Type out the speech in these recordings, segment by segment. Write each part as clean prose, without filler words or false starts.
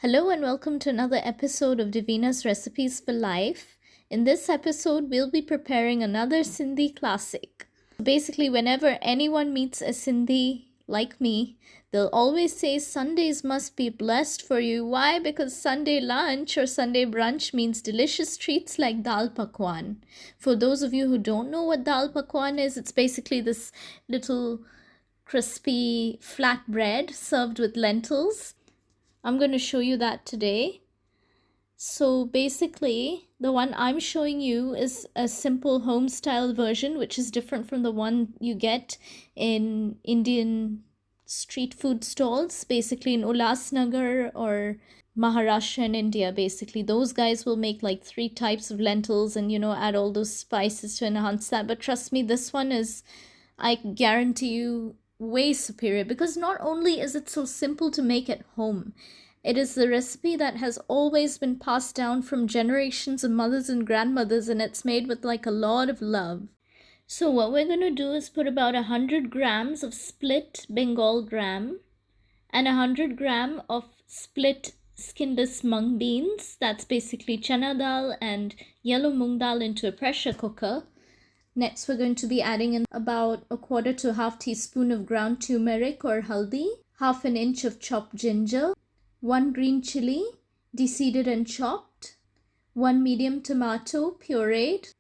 Hello and welcome to another episode of Divina's Recipes for Life. In this episode, we'll be preparing another Sindhi classic. Basically, whenever anyone meets a Sindhi like me, they'll always say Sundays must be blessed for you. Why? Because Sunday lunch or Sunday brunch means delicious treats like Dal Pakwan. For those of you who don't know what Dal Pakwan is, it's basically this little crispy flatbread served with lentils. I'm going to show you that today. So basically, the one I'm showing you is a simple home style version, which is different from the one you get in Indian street food stalls, basically in Ulhasnagar or Maharashtra in India. Basically, those guys will make like 3 types of lentils and add all those spices to enhance that. But trust me, this one is, I guarantee you, way superior, because not only is it so simple to make at home, it is the recipe that has always been passed down from generations of mothers and grandmothers, and it's made with like a lot of love. So what we're going to do is put about 100 grams of split Bengal gram and 100 gram of split skinless mung beans, that's basically chana dal and yellow mung dal, into a pressure cooker. Next, we're going to be adding in about 1/4 to 1/2 teaspoon of ground turmeric or haldi, 1/2 inch of chopped ginger, 1 green chili, deseeded and chopped, 1 medium tomato pureed,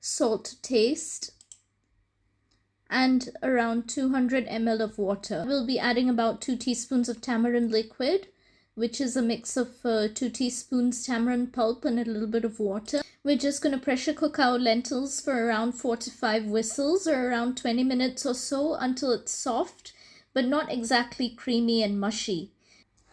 salt to taste, and around 200 ml of water. We'll be adding about 2 teaspoons of tamarind liquid, which is a mix of 2 teaspoons tamarind pulp and a little bit of water. We're just going to pressure cook our lentils for around 4 to 5 whistles or around 20 minutes or so until it's soft, but not exactly creamy and mushy.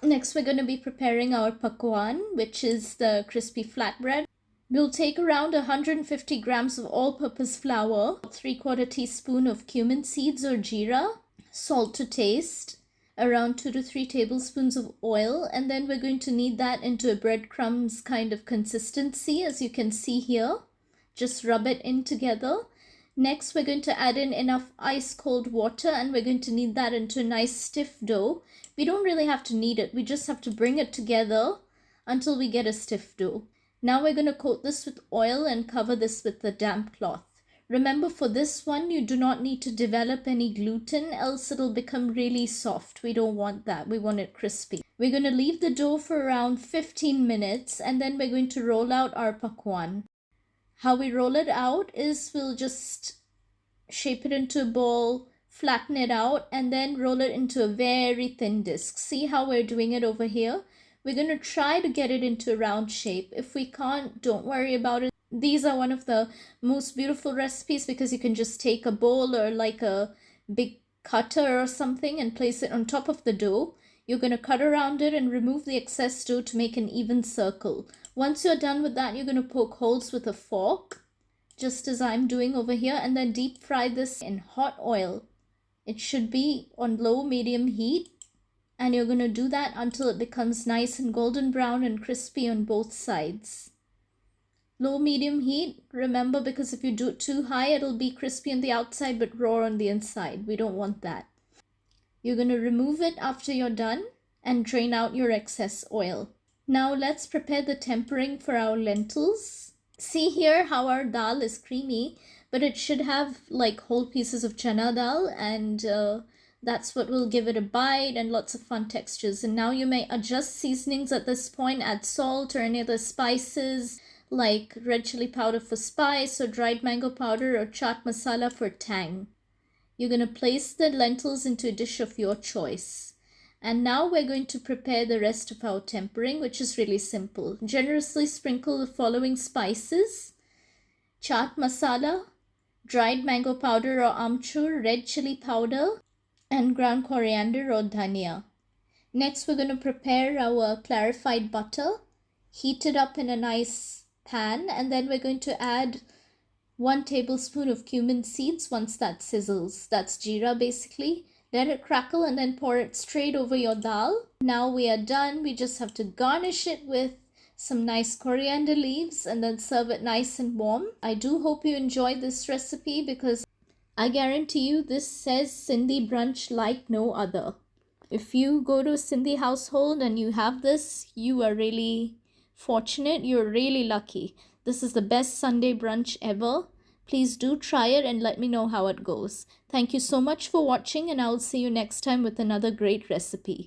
Next, we're going to be preparing our pakwan, which is the crispy flatbread. We'll take around 150 grams of all-purpose flour, 3/4 teaspoon of cumin seeds or jeera, salt to taste, around 2 to 3 tablespoons of oil, and then we're going to knead that into a breadcrumbs kind of consistency, as you can see here. Just rub it in together. Next, we're going to add in enough ice cold water, and we're going to knead that into a nice stiff dough. We don't really have to knead it, we just have to bring it together until we get a stiff dough. Now we're going to coat this with oil and cover this with a damp cloth. Remember, for this one, you do not need to develop any gluten, else it'll become really soft. We don't want that. We want it crispy. We're going to leave the dough for around 15 minutes, and then we're going to roll out our pakwan. How we roll it out is we'll just shape it into a ball, flatten it out, and then roll it into a very thin disc. See how we're doing it over here? We're going to try to get it into a round shape. If we can't, don't worry about it. These are one of the most beautiful recipes because you can just take a bowl or like a big cutter or something and place it on top of the dough. You're going to cut around it and remove the excess dough to make an even circle. Once you're done with that, you're going to poke holes with a fork, just as I'm doing over here, and then deep fry this in hot oil. It should be on low-medium heat, and you're going to do that until it becomes nice and golden brown and crispy on both sides. Low-medium heat, remember, because if you do it too high, it'll be crispy on the outside but raw on the inside. We don't want that. You're going to remove it after you're done and drain out your excess oil. Now let's prepare the tempering for our lentils. See here how our dal is creamy, but it should have like whole pieces of chana dal, and that's what will give it a bite and lots of fun textures. And now you may adjust seasonings at this point, add salt or any other spices like red chili powder for spice or dried mango powder or chaat masala for tang. You're going to place the lentils into a dish of your choice. And now we're going to prepare the rest of our tempering, which is really simple. Generously sprinkle the following spices: chaat masala, dried mango powder or amchur, red chili powder, and ground coriander or dhania. Next, we're going to prepare our clarified butter. Heat it up in a nice pan, and then we're going to add 1 tablespoon of cumin seeds once that sizzles. That's jeera basically. Let it crackle and then pour it straight over your dal. Now we are done. We just have to garnish it with some nice coriander leaves and then serve it nice and warm. I do hope you enjoyed this recipe because I guarantee you this says Sindhi brunch like no other. If you go to a Sindhi household and you have this, you are really fortunate. You're really lucky. This is the best Sunday brunch ever. Please do try it and let me know how it goes. Thank you so much for watching, and I'll see you next time with another great recipe.